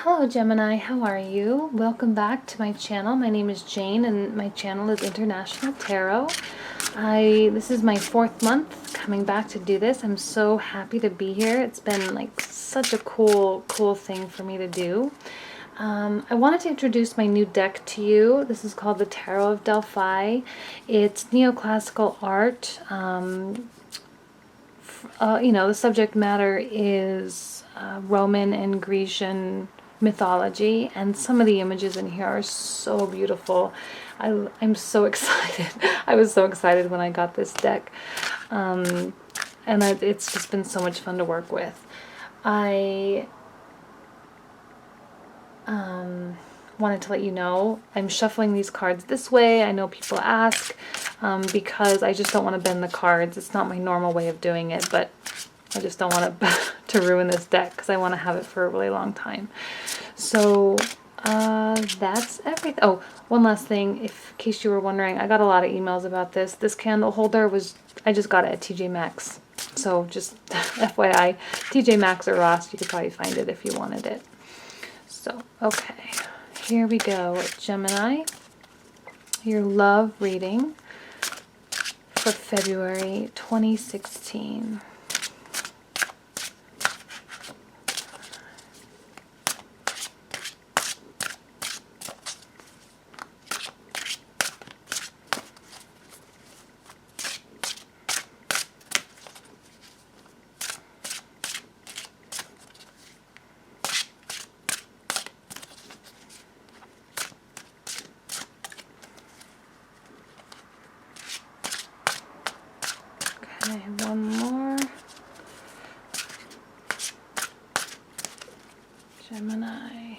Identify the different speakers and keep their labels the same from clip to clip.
Speaker 1: Hello Gemini, how are you? Welcome back to my channel. My name is Jane and my channel is International Tarot. This is my 4th month coming back to do this. I'm so happy to be here. It's been like such a cool thing for me to do. I wanted to introduce my new deck to you. This is called the Tarot of Delphi. It's neoclassical art. The subject matter is Roman and Grecian mythology, and some of the images in here are so beautiful. I'm so excited. I was so excited when I got this deck, and it's just been so much fun to work with. I wanted to let you know I'm shuffling these cards this way. I know people ask because I just don't want to bend the cards. It's not my normal way of doing it, but I just don't want to ruin this deck because I want to have it for a really long time. So that's everything. Oh, one last thing, in case you were wondering, I got a lot of emails about this. This candle holder I just got it at TJ Maxx. So just FYI, TJ Maxx or Ross, you could probably find it if you wanted it. So, okay, here we go. Gemini, your love reading for February 2016. Okay, one more. Gemini.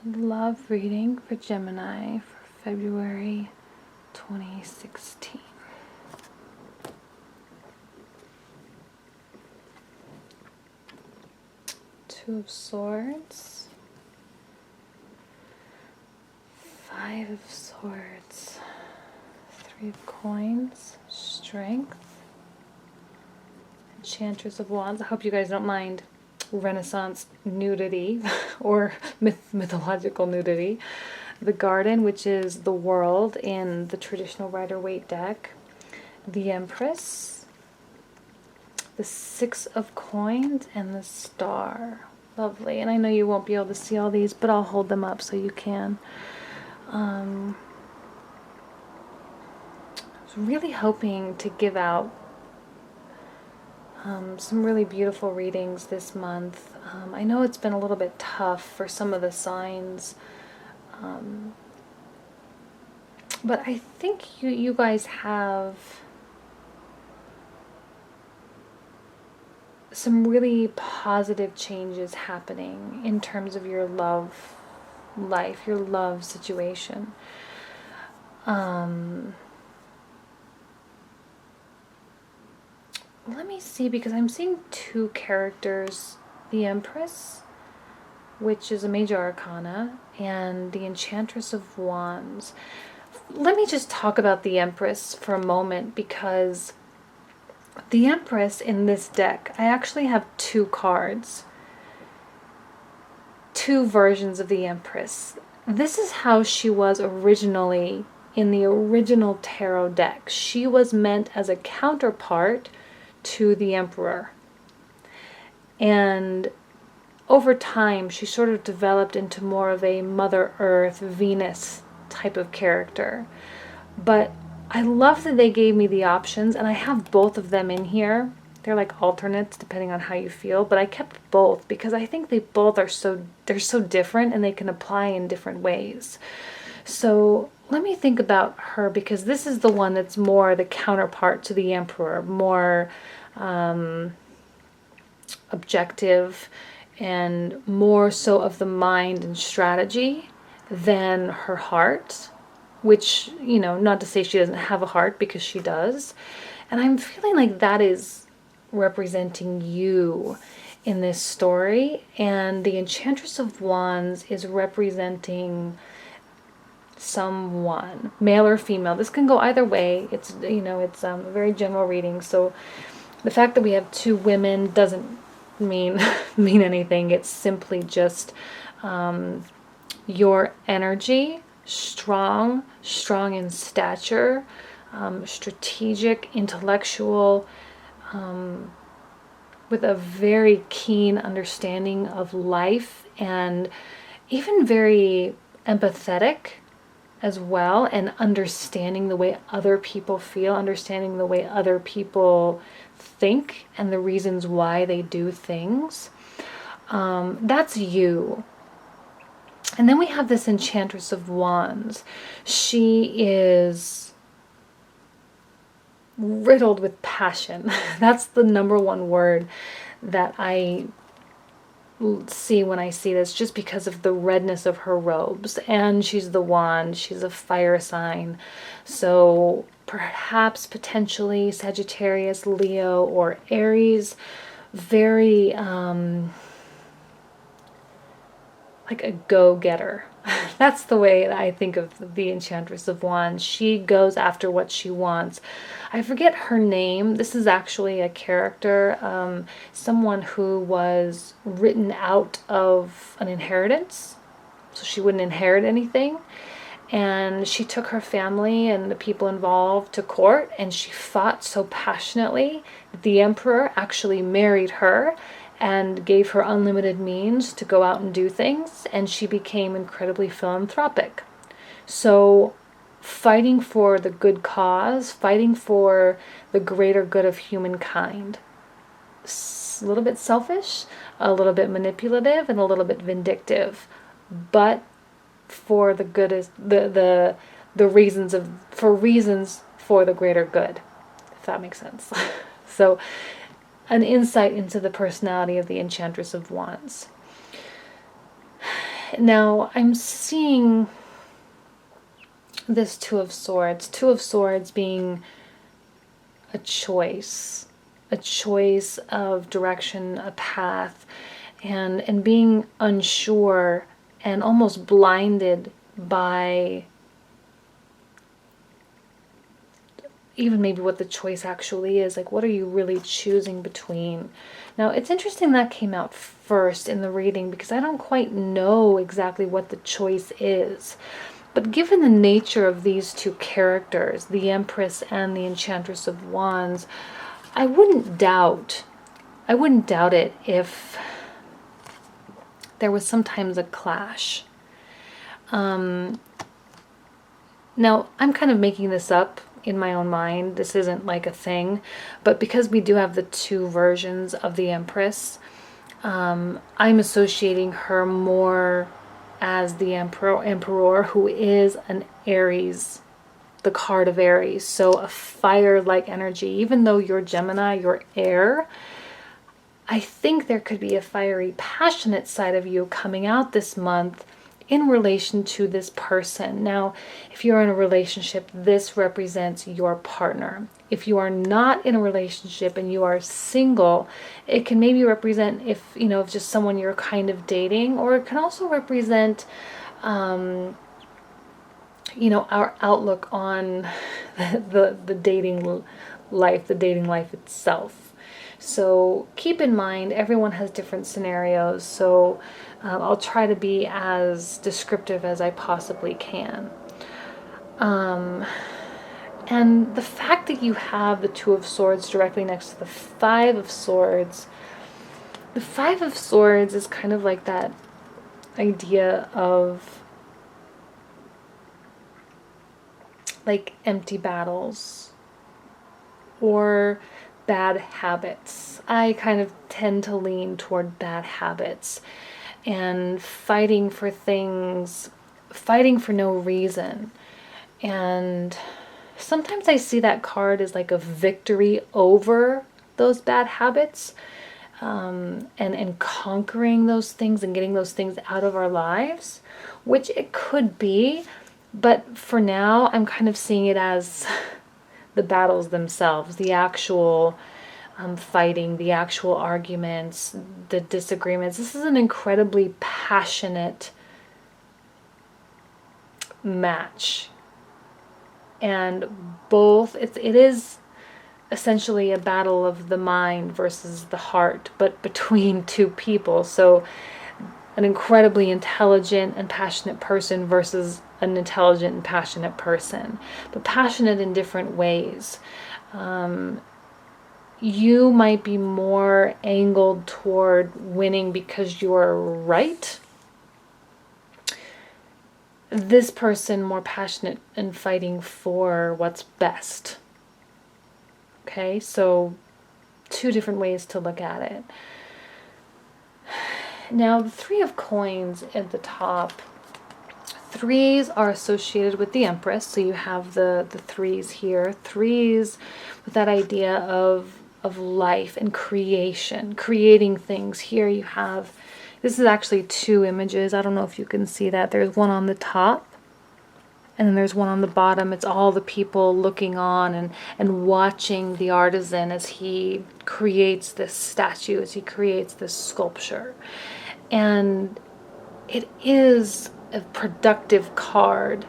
Speaker 1: Love reading for Gemini for February 2016. Two of Swords. 5 of Swords. 3 of Coins. Strength. Enchantress of Wands. I hope you guys don't mind Renaissance nudity or mythological nudity. The Garden, which is the world in the traditional Rider-Waite deck. The Empress. The 6 of Coins and the Star. Lovely. And I know you won't be able to see all these, but I'll hold them up so you can. I was really hoping to give out some really beautiful readings this month. I know it's been a little bit tough for some of the signs, but I think you guys have some really positive changes happening in terms of your love life, your love situation. Let me see, because I'm seeing 2 characters, the Empress, which is a major arcana, and the Enchantress of Wands. Let me just talk about the Empress for a moment, because the Empress in this deck, I actually have 2 cards, 2 versions of the Empress. This is how she was originally in the original tarot deck. She was meant as a counterpart to the Emperor, and over time she sort of developed into more of a Mother Earth, Venus type of character. But I love that they gave me the options, and I have both of them in here. They're like alternates depending on how you feel, but I kept both because I think they both are they're so different and they can apply in different ways. So let me think about her, because this is the one that's more the counterpart to the Emperor, more objective and more so of the mind and strategy than her heart, which, you know, not to say she doesn't have a heart, because she does. And I'm feeling like that is representing you in this story, and the Enchantress of Wands is representing someone, male or female. This can go either way. It's a very general reading, so the fact that we have 2 women doesn't mean mean anything. It's simply just your energy, strong in stature, strategic, intellectual, with a very keen understanding of life, and even very empathetic as well, and understanding the way other people feel, understanding the way other people think and the reasons why they do things. That's you. And then we have this Enchantress of Wands. She is riddled with passion. That's the number one word that I see when I see this, just because of the redness of her robes. And she's the wand, she's a fire sign. So perhaps potentially Sagittarius, Leo, or Aries. Very like a go-getter. That's the way I think of the Enchantress of Wands. She goes after what she wants. I forget her name. This is actually a character, someone who was written out of an inheritance, so she wouldn't inherit anything. And she took her family and the people involved to court, and she fought so passionately that the emperor actually married her and gave her unlimited means to go out and do things, and she became incredibly philanthropic. So fighting for the good cause, fighting for the greater good of humankind. A little bit selfish, a little bit manipulative, and a little bit vindictive, but for the good is the reasons for the greater good, if that makes sense. So an insight into the personality of the Enchantress of Wands. Now I'm seeing this Two of Swords being a choice of direction, a path, and being unsure and almost blinded by even maybe what the choice actually is. Like, what are you really choosing between? Now, it's interesting that came out first in the reading, because I don't quite know exactly what the choice is. But given the nature of these two characters, the Empress and the Enchantress of Wands, I wouldn't doubt it if there was sometimes a clash. Now, I'm kind of making this up in my own mind. This isn't like a thing, but because we do have the two versions of the Empress, I'm associating her more as the Emperor, who is an Aries, the card of Aries. So a fire-like energy. Even though you're Gemini, you're air, I think there could be a fiery, passionate side of you coming out this month in relation to this person. Now, if you're in a relationship, this represents your partner. If you are not in a relationship and you are single, it can maybe represent if just someone you're kind of dating, or it can also represent our outlook on the dating life itself. So keep in mind, everyone has different scenarios, so I'll try to be as descriptive as I possibly can. And the fact that you have the Two of Swords directly next to the Five of Swords, the Five of Swords is kind of like that idea of like empty battles or bad habits. I kind of tend to lean toward bad habits and fighting for things, fighting for no reason. And sometimes I see that card as like a victory over those bad habits, and conquering those things and getting those things out of our lives, which it could be. But for now, I'm kind of seeing it as the battles themselves, the actual fighting, the actual arguments, the disagreements. This is an incredibly passionate match. And both, it is essentially a battle of the mind versus the heart, but between two people. So an incredibly intelligent and passionate person versus an intelligent and passionate person, but passionate in different ways. You might be more angled toward winning because you're right. This person more passionate and fighting for what's best. Okay, so two different ways to look at it. Now, the Three of Coins at the top. Threes are associated with the Empress, so you have the threes here. Threes with that idea of life and creation, creating things. Here you have, this is actually two images. I don't know if you can see that. There's one on the top, and then there's one on the bottom. It's all the people looking on and watching the artisan as he creates this statue, as he creates this sculpture. And it is a productive card.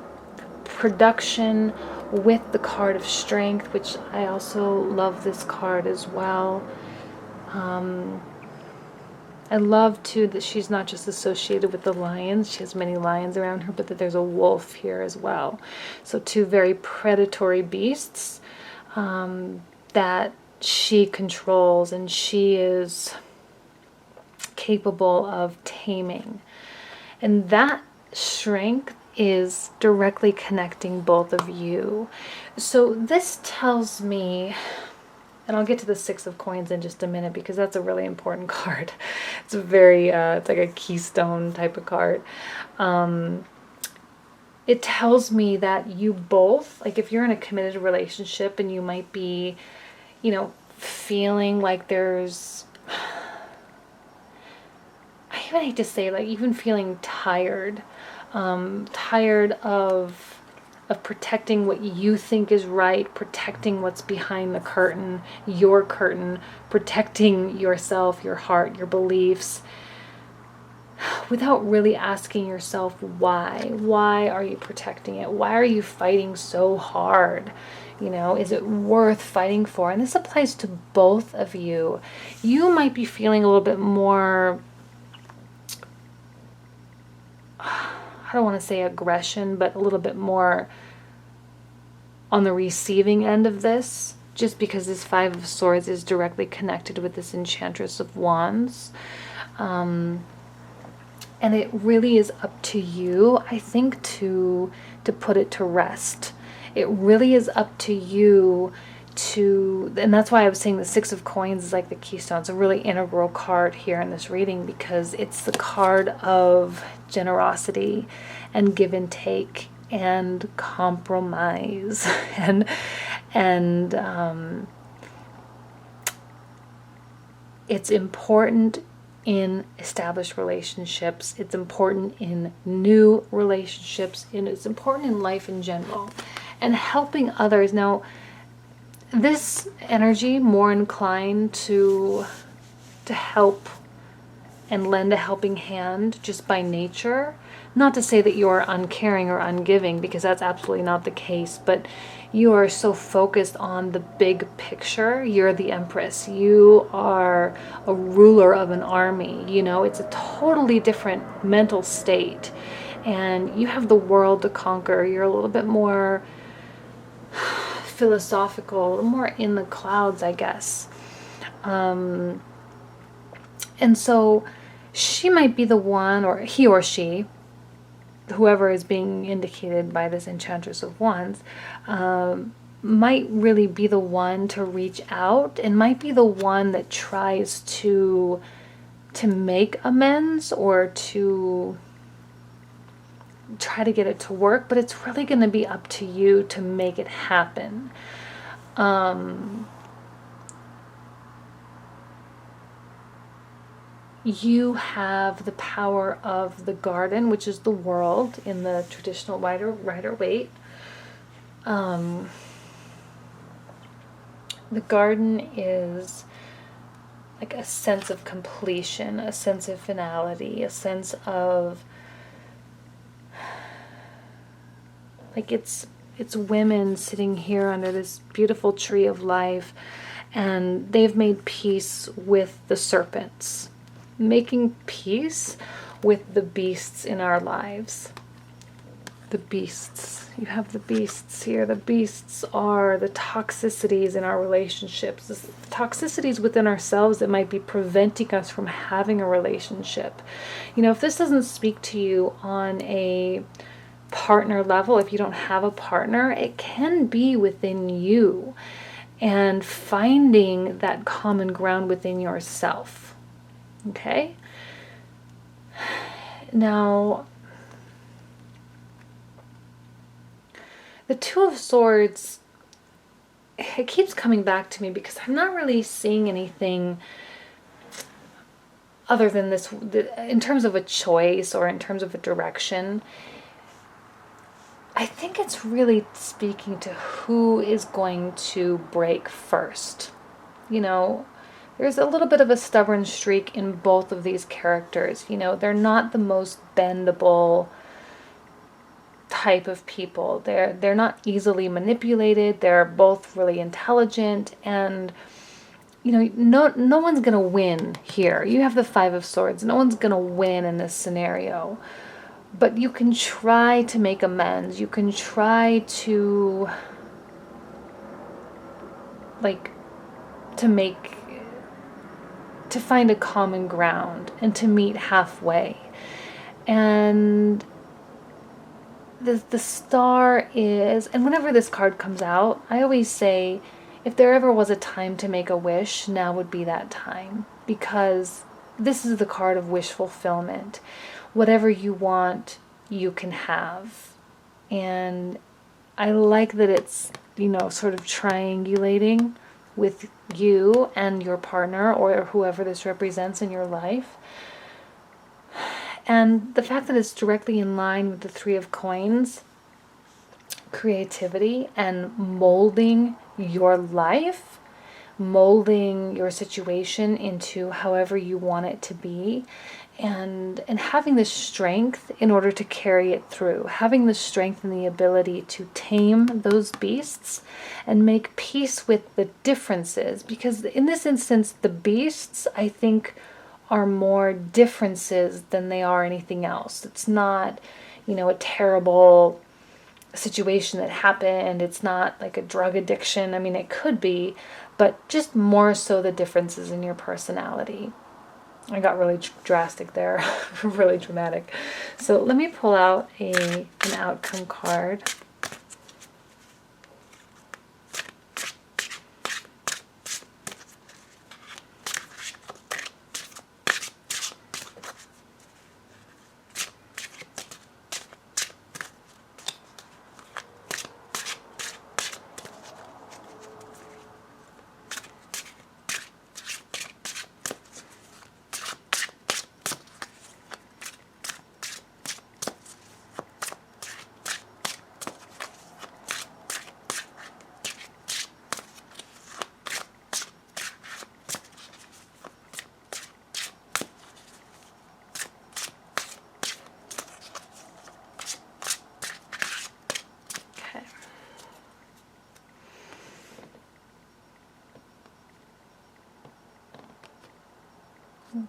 Speaker 1: Production with the card of strength, which I also love this card as well. I love too that she's not just associated with the lions. She has many lions around her, but that there's a wolf here as well. So two very predatory beasts that she controls and she is capable of taming. And that strength is directly connecting both of you. So this tells me, and I'll get to the Six of Coins in just a minute because that's a really important card. It's a very, it's like a keystone type of card. It tells me that you both, like if you're in a committed relationship and you might be, you know, feeling like there's, I even hate to say, like even feeling tired, tired of protecting what you think is right, protecting what's behind the curtain, protecting yourself, your heart, your beliefs, without really asking yourself why. Why are you protecting it? Why are you fighting so hard? You know, is it worth fighting for? And this applies to both of you. You might be feeling a little bit more, I don't want to say aggression, but a little bit more on the receiving end of this, just because this Five of Swords is directly connected with this Enchantress of Wands. And it really is up to you, I think, to put it to rest. It really is up to you to, and that's why I was saying the Six of Coins is like the keystone. It's a really integral card here in this reading because it's the card of generosity and give and take and compromise and it's important in established relationships, it's important in new relationships, and it's important in life in general, and helping others. Now, this energy more inclined to help and lend a helping hand just by nature. Not to say that you're uncaring or ungiving, because that's absolutely not the case, but you are so focused on the big picture. You're the Empress. You are a ruler of an army. You know, it's a totally different mental state. And you have the world to conquer. You're a little bit more philosophical, a little more in the clouds, I guess. And so she might be the one, or he or she, whoever is being indicated by this Enchantress of Wands, might really be the one to reach out and might be the one that tries to make amends or to try to get it to work, but it's really going to be up to you to make it happen. You have the power of the garden, which is the world in the traditional Rider-Waite. The garden is like a sense of completion, a sense of finality, a sense of like it's it's women sitting here under this beautiful tree of life, and they've made peace with the serpents, making peace with the beasts in our lives. The beasts. You have the beasts here. The beasts are the toxicities in our relationships, the toxicities within ourselves that might be preventing us from having a relationship. You know, if this doesn't speak to you on a partner level, if you don't have a partner, it can be within you, and finding that common ground within yourself. Okay? Now, the Two of Swords, it keeps coming back to me because I'm not really seeing anything other than this in terms of a choice or in terms of a direction. I think it's really speaking to who is going to break first. You know, there's a little bit of a stubborn streak in both of these characters. You know, they're not the most bendable type of people. They're not easily manipulated. They're both really intelligent, and you know, no one's gonna win here. You have the Five of Swords. No one's gonna win in this scenario, but you can try to make amends. You can try to to find a common ground and to meet halfway. And the star is, and whenever this card comes out, I always say, if there ever was a time to make a wish, now would be that time. Because this is the card of wish fulfillment. Whatever you want, you can have. And I like that it's, you know, sort of triangulating with you and your partner or whoever this represents in your life. And the fact that it's directly in line with the Three of Coins, creativity and molding your life, molding your situation into however you want it to be, and having the strength in order to carry it through, having the strength and the ability to tame those beasts and make peace with the differences. Because in this instance, the beasts, I think, are more differences than they are anything else. It's not, you know, a terrible situation that happened. It's not like a drug addiction. I mean, it could be, but just more so the differences in your personality. I got really drastic there, really dramatic. So let me pull out an outcome card.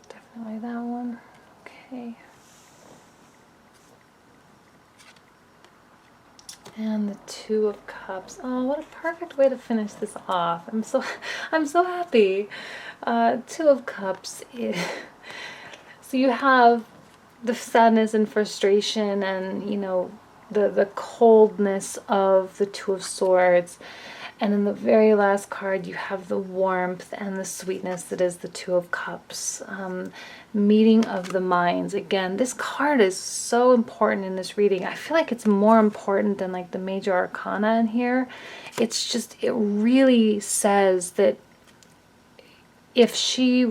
Speaker 1: Definitely that one. Okay. And the Two of Cups. Oh, what a perfect way to finish this off. I'm so happy. Two of Cups. So you have the sadness and frustration and, you know, the coldness of the Two of Swords. And in the very last card, you have the warmth and the sweetness that is the Two of Cups. Meeting of the minds. Again, this card is so important in this reading. I feel like it's more important than like the major arcana in here. It's just, it really says that if you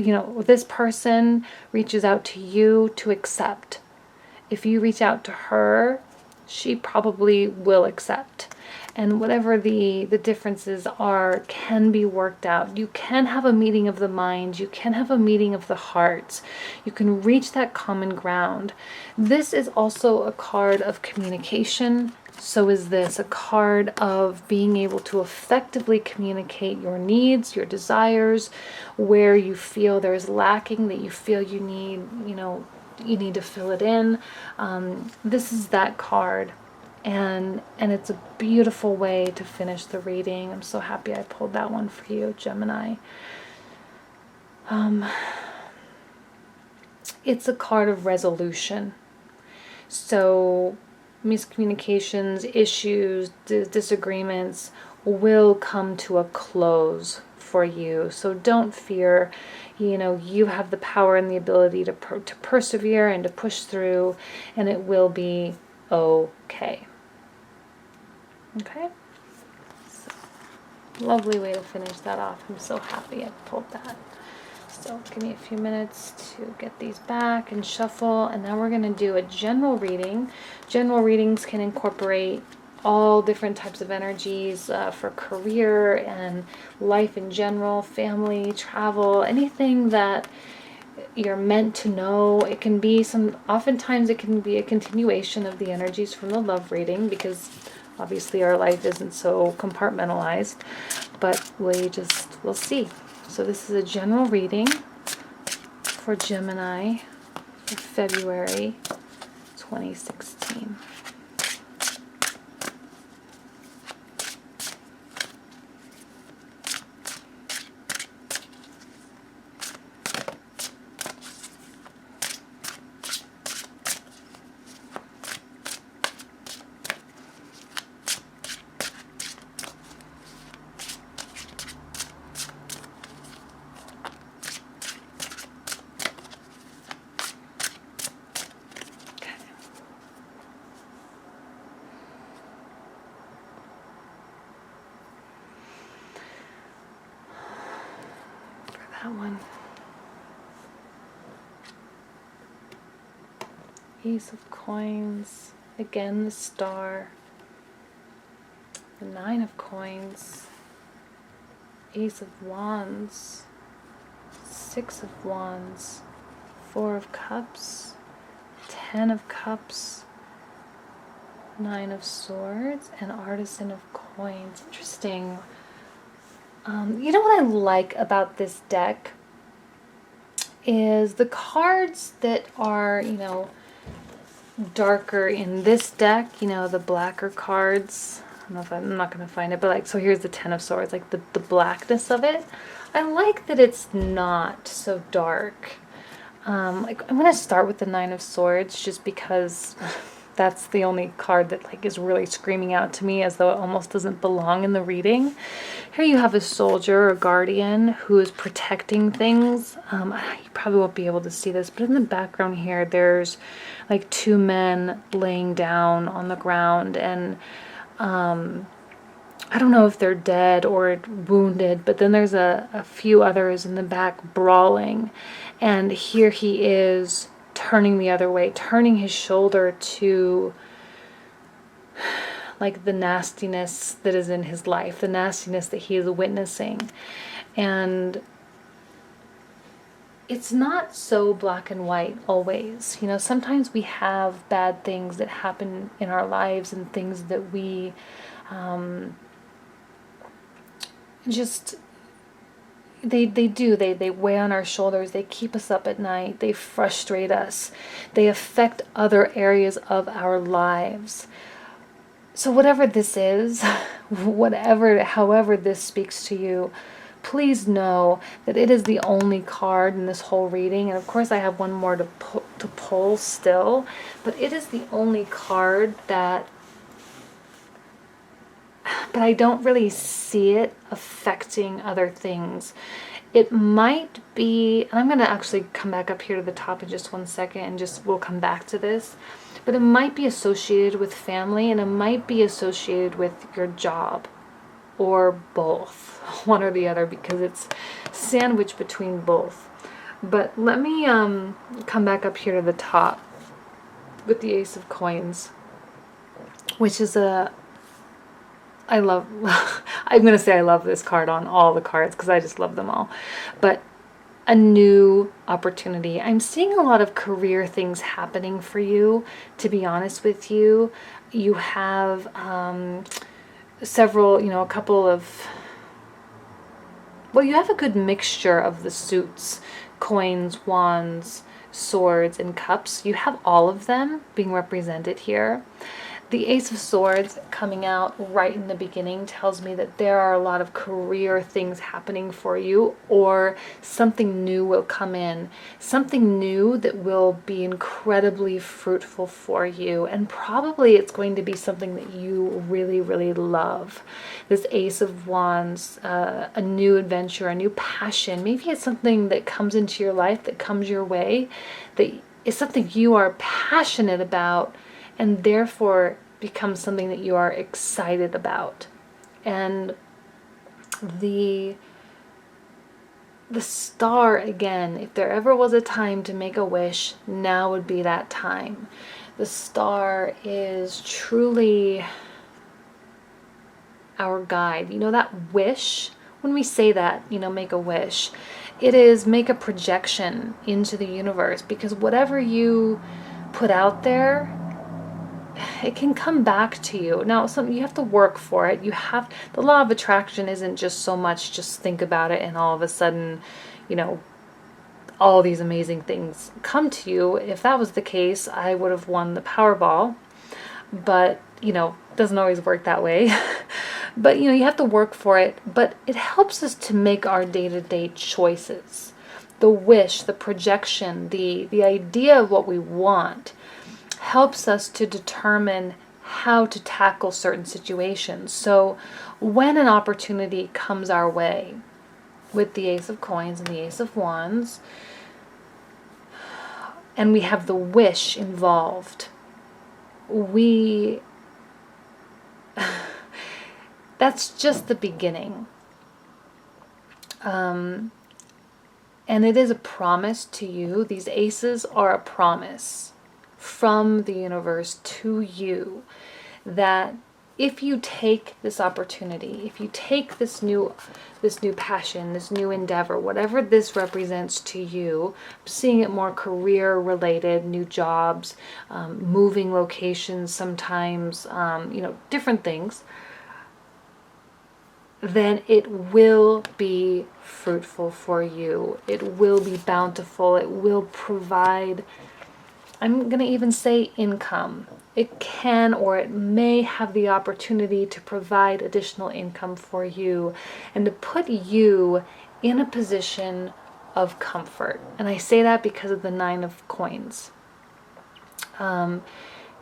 Speaker 1: know, this person reaches out to you, to accept. If you reach out to her, she probably will accept. and whatever the differences are can be worked out. You can have a meeting of the mind, you can have a meeting of the heart, you can reach that common ground. This is also a card of communication. So is this a card of being able to effectively communicate your needs, your desires, where you feel there's lacking, that you feel you need, you need to fill it in. This is that card, and it's a beautiful way to finish the reading. I'm so happy I pulled that one for you, Gemini. It's a card of resolution. So miscommunications, issues, disagreements will come to a close for you. So don't fear. You have the power and the ability to persevere and to push through, and it will be okay. Okay? So, lovely way to finish that off. I'm so happy I pulled that. So give me a few minutes to get these back and shuffle, and now we're going to do a general reading. General readings can incorporate all different types of energies for career and life in general, family, travel, anything that you're meant to know. It can be oftentimes it can be a continuation of the energies from the love reading, because obviously our life isn't so compartmentalized, but we'll see. So this is a general reading for Gemini for February 2016. That one. Ace of Coins. Again, the Star. The Nine of Coins. Ace of Wands. Six of Wands. Four of Cups. 10 of Cups. Nine of Swords. And Artisan of Coins. Interesting. You know what I like about this deck is the cards that are, darker in this deck, the blacker cards. I don't know if I'm not going to find it, but so here's the 10 of Swords, like the blackness of it. I like that it's not so dark. I'm going to start with the 9 of Swords just because that's the only card that is really screaming out to me as though it almost doesn't belong in the reading. Here you have a soldier or guardian who is protecting things. You probably won't be able to see this, but in the background here there's two men laying down on the ground, and I don't know if they're dead or wounded, but then there's a few others in the back brawling, and here he is turning the other way, turning his shoulder to the nastiness that is in his life, the nastiness that he is witnessing. And it's not so black and white always. Sometimes we have bad things that happen in our lives and things that we they weigh on our shoulders, they keep us up at night, they frustrate us, they affect other areas of our lives. So whatever this is, however this speaks to you, please know that it is the only card in this whole reading. And of course I have one more to pull still, but it is the only card but I don't really see it affecting other things. It might be, and I'm going to actually come back up here to the top in just one second and we'll come back to this, but it might be associated with family, and it might be associated with your job, or both, one or the other, because it's sandwiched between both. But let me come back up here to the top with the Ace of Coins, which is a I love, I'm going to say I love this card on all the cards because I just love them all. But a new opportunity. I'm seeing a lot of career things happening for you, to be honest with you. You have several, a couple of, well, you have a good mixture of the suits, coins, wands, swords, and cups. You have all of them being represented here. The Ace of Swords coming out right in the beginning tells me that there are a lot of career things happening for you, or something new will come in. Something new that will be incredibly fruitful for you, and probably it's going to be something that you really, really love. This Ace of Wands, a new adventure, a new passion. Maybe it's something that comes into your life, that comes your way, that is something you are passionate about, and therefore becomes something that you are excited about. And the star, again, if there ever was a time to make a wish, now would be that time. The star is truly our guide. That wish, when we say that, make a wish, it is make a projection into the universe, because whatever you put out there, it can come back to you. Now, you have to work for it. The law of attraction isn't just so much just think about it and all of a sudden, all these amazing things come to you. If that was the case, I would have won the Powerball. But, doesn't always work that way. But, you have to work for it. But it helps us to make our day-to-day choices. The wish, the projection, the idea of what we want helps us to determine how to tackle certain situations. So when an opportunity comes our way with the Ace of Coins and the Ace of Wands, and we have the wish involved, that's just the beginning. And it is a promise to you. These aces are a promise from the universe to you, that if you take this opportunity, if you take this new passion, this new endeavor, whatever this represents to you, I'm seeing it more career related, new jobs, moving locations sometimes, different things, then it will be fruitful for you. It will be bountiful. It will provide, I'm going to even say, income. It can, or it may have the opportunity to provide additional income for you and to put you in a position of comfort. And I say that because of the Nine of Coins.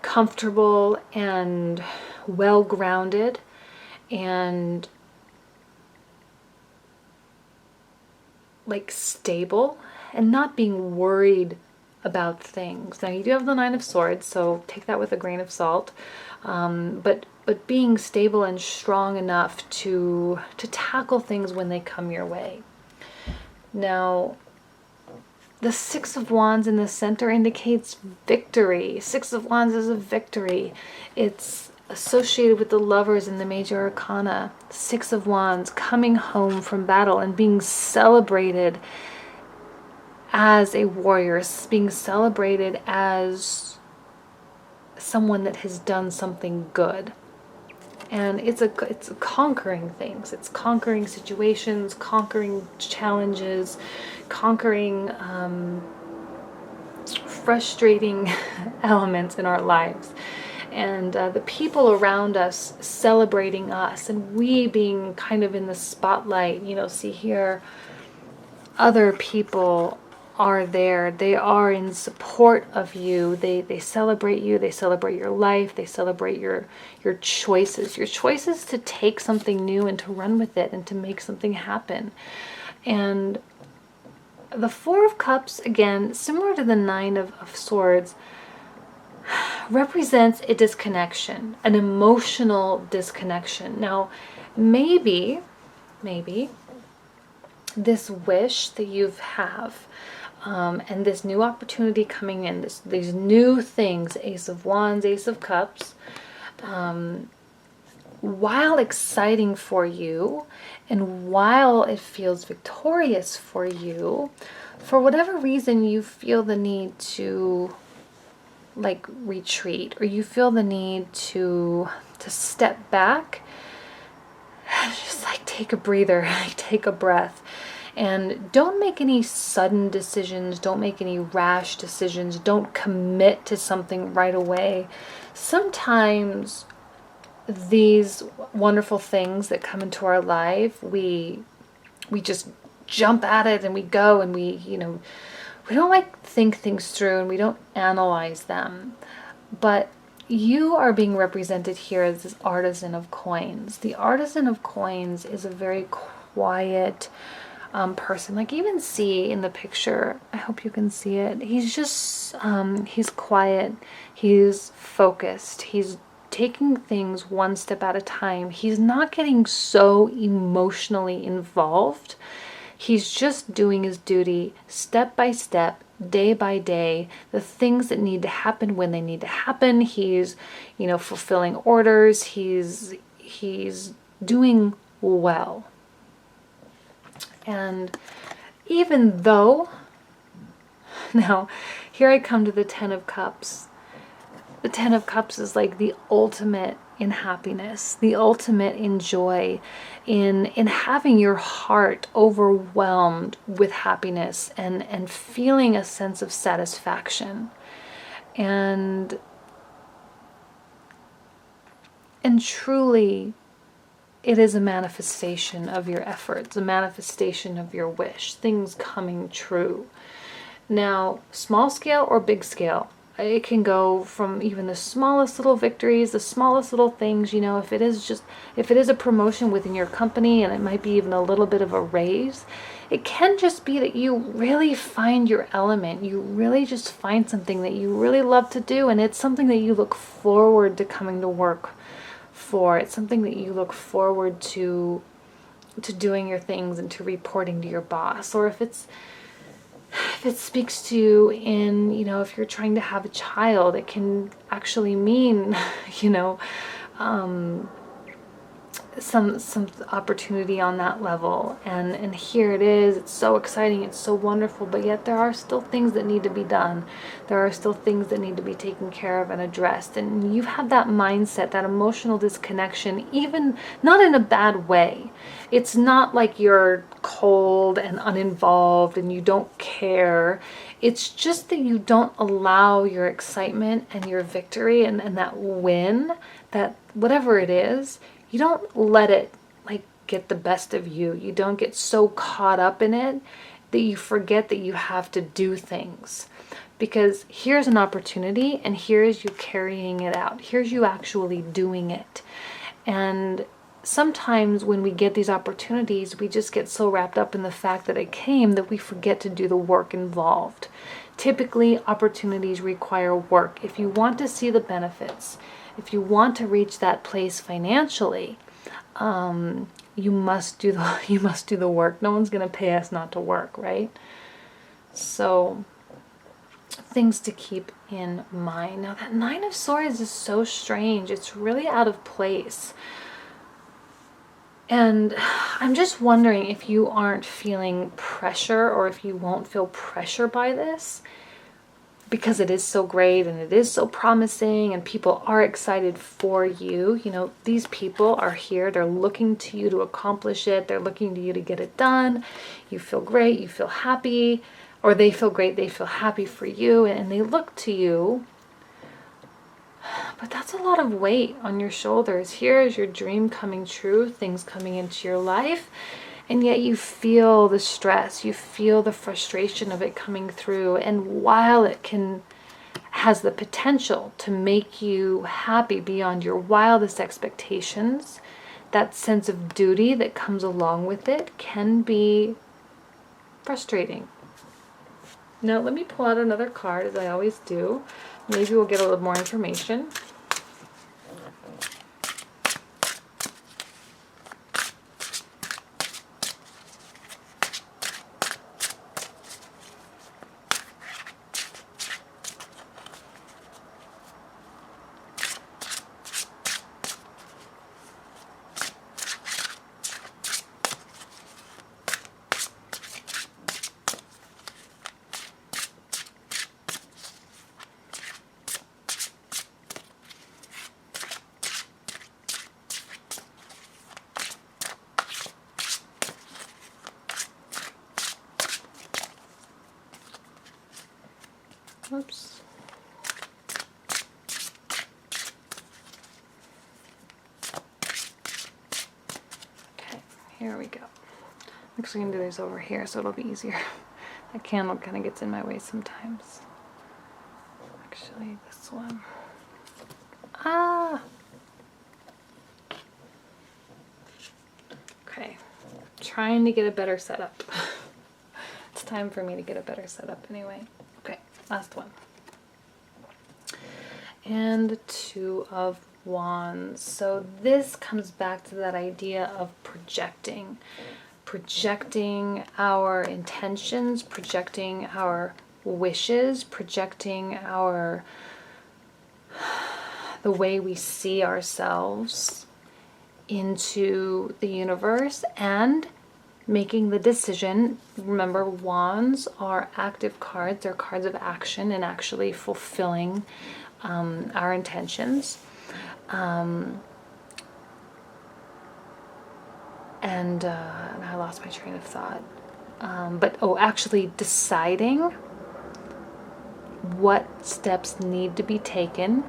Speaker 1: Comfortable and well-grounded and stable, and not being worried about things. Now, you do have the Nine of Swords, so take that with a grain of salt. But being stable and strong enough to tackle things when they come your way. Now, the Six of Wands in the center indicates victory. Six of Wands is a victory. It's associated with the Lovers in the Major Arcana. Six of Wands, coming home from battle and being celebrated as a warrior, being celebrated as someone that has done something good. And it's conquering things. It's conquering situations, conquering challenges, conquering frustrating elements in our lives. And the people around us celebrating us, and we being kind of in the spotlight. See here, other people are there. They are in support of you. They celebrate you. They celebrate your life. They celebrate your choices. Your choices to take something new and to run with it and to make something happen. And the Four of Cups, again, similar to the Nine of Swords, represents a disconnection, an emotional disconnection. Now, maybe this wish that you have, and this new opportunity coming in, these new things, Ace of Wands, Ace of Cups, while exciting for you and while it feels victorious for you, for whatever reason you feel the need to like retreat, or you feel the need to step back, just like take a breather, like take a breath. And don't make any sudden decisions. Don't make any rash decisions. Don't commit to something right away. Sometimes these wonderful things that come into our life, we just jump at it and we go, and we don't like think things through, and we don't analyze them. But you are being represented here as this artisan of coins. The artisan of coins is a very quiet person. Like, even see in the picture, I hope you can see it, he's just he's quiet, he's focused, he's taking things one step at a time. He's not getting so emotionally involved. He's just doing his duty step by step, day by day, the things that need to happen when they need to happen. He's, fulfilling orders. He's doing well. And even though, now, here I come to the Ten of Cups. The Ten of Cups is like the ultimate in happiness, the ultimate in joy, in having your heart overwhelmed with happiness and feeling a sense of satisfaction. And truly, it is a manifestation of your efforts, a manifestation of your wish, things coming true. Now, small scale or big scale, it can go from even the smallest little victories, the smallest little things, if it is a promotion within your company, and it might be even a little bit of a raise, it can just be that you really find your element. You really just find something that you really love to do, and it's something that you look forward to coming to work for. It's something that you look forward to doing your things and to reporting to your boss. Or if it speaks to you in, if you're trying to have a child, it can actually mean, some opportunity on that level. And here it is. It's so exciting. It's so wonderful. But yet there are still things that need to be done. There are still things that need to be taken care of and addressed. And you've had that mindset, that emotional disconnection, even not in a bad way. It's not like you're cold and uninvolved and you don't care. It's just that you don't allow your excitement and your victory and that win, that whatever it is, you don't let it like get the best of you. You don't get so caught up in it that you forget that you have to do things. Because here's an opportunity, and here's you carrying it out. Here's you actually doing it. And sometimes when we get these opportunities, we just get so wrapped up in the fact that it came that we forget to do the work involved. Typically, opportunities require work. If you want to see the benefits, if you want to reach that place financially, you must do the work. No one's going to pay us not to work, right? So, things to keep in mind. Now, that Nine of Swords is so strange. It's really out of place. And I'm just wondering if you aren't feeling pressure, or if you won't feel pressure by this, because it is so great and it is so promising and people are excited for you. These people are here. They're looking to you to accomplish it. They're looking to you to get it done. You feel great. You feel happy. Or they feel great. They feel happy for you. And they look to you. But that's a lot of weight on your shoulders. Here is your dream coming true. Things coming into your life. And yet you feel the stress, you feel the frustration of it coming through. And while it has the potential to make you happy beyond your wildest expectations, that sense of duty that comes along with it can be frustrating. Now let me pull out another card, as I always do. Maybe we'll get a little more information. Here we go. I'm actually going to do these over here so it'll be easier. That candle kind of gets in my way sometimes. Actually, this one. Ah! Okay. Trying to get a better setup. It's time for me to get a better setup anyway. Okay, last one. And the Two of Wands. So this comes back to that idea of projecting our intentions, projecting our wishes, projecting the way we see ourselves into the universe, and making the decision. Remember, wands are active cards. They're cards of action and actually fulfilling our intentions. And I lost my train of thought. Actually deciding what steps need to be taken,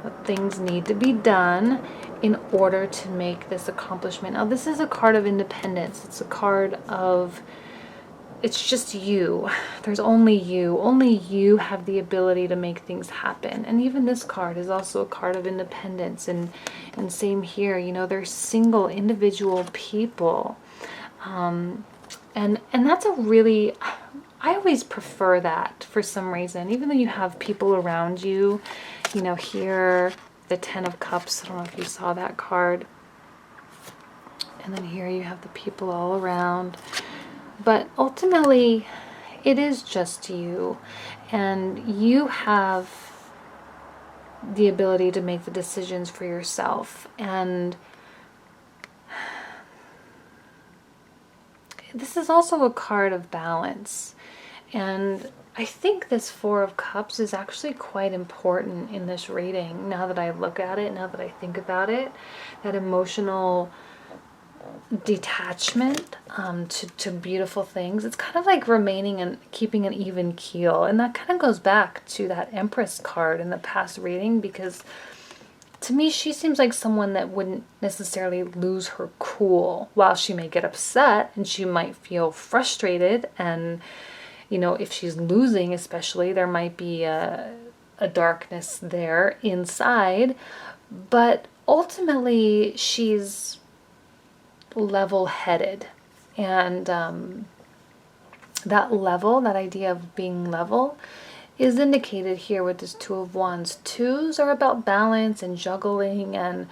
Speaker 1: what things need to be done in order to make this accomplishment. Now, this is a card of independence. It's a card of, it's just you. There's only you. Only you have the ability to make things happen. And even this card is also a card of independence. And same here, you know, they're single individual people. And that's a really, I always prefer that for some reason. Even though you have people around you, you know, here, the Ten of Cups, I don't know if you saw that card. And then here you have the people all around. But ultimately, it is just you. And you have the ability to make the decisions for yourself. And this is also a card of balance. And I think this Four of Cups is actually quite important in this reading. Now that I look at it, now that I think about it, that emotional detachment to beautiful things. It's kind of like remaining and keeping an even keel. And that kind of goes back to that Empress card in the past reading, because to me, she seems like someone that wouldn't necessarily lose her cool. While she may get upset and she might feel frustrated, and you know, if she's losing especially, there might be a darkness there inside, but ultimately she's level-headed. And that idea of being level is indicated here with this Two of Wands. Twos are about balance and juggling and,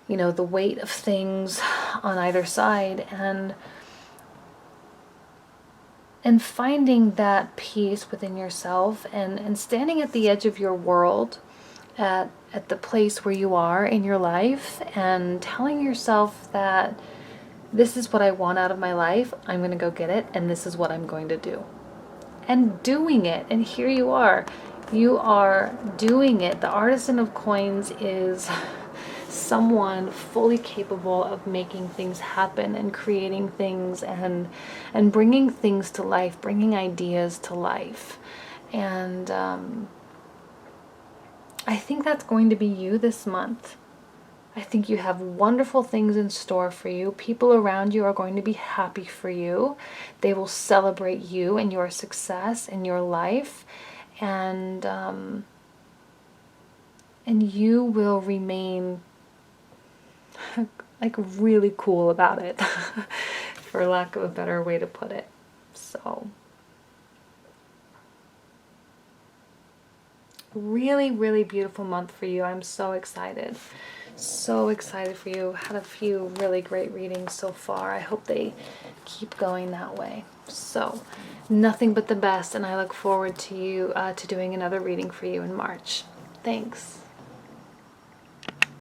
Speaker 1: you know, the weight of things on either side, and finding that peace within yourself, and standing at the edge of your world, at the place where you are in your life, and telling yourself that this is what I want out of my life, I'm going to go get it, and this is what I'm going to do. And doing it, and here you are doing it. The Artisan of Coins is someone fully capable of making things happen and creating things and bringing things to life, bringing ideas to life. And I think that's going to be you this month. I think you have wonderful things in store for you. People around you are going to be happy for you. They will celebrate you and your success in your life. And you will remain like really cool about it, for lack of a better way to put it. So really, really beautiful month for you. I'm so excited. So excited for you. Had a few really great readings so far. I hope they keep going that way. So nothing but the best, and I look forward to you to doing another reading for you in March. Thanks.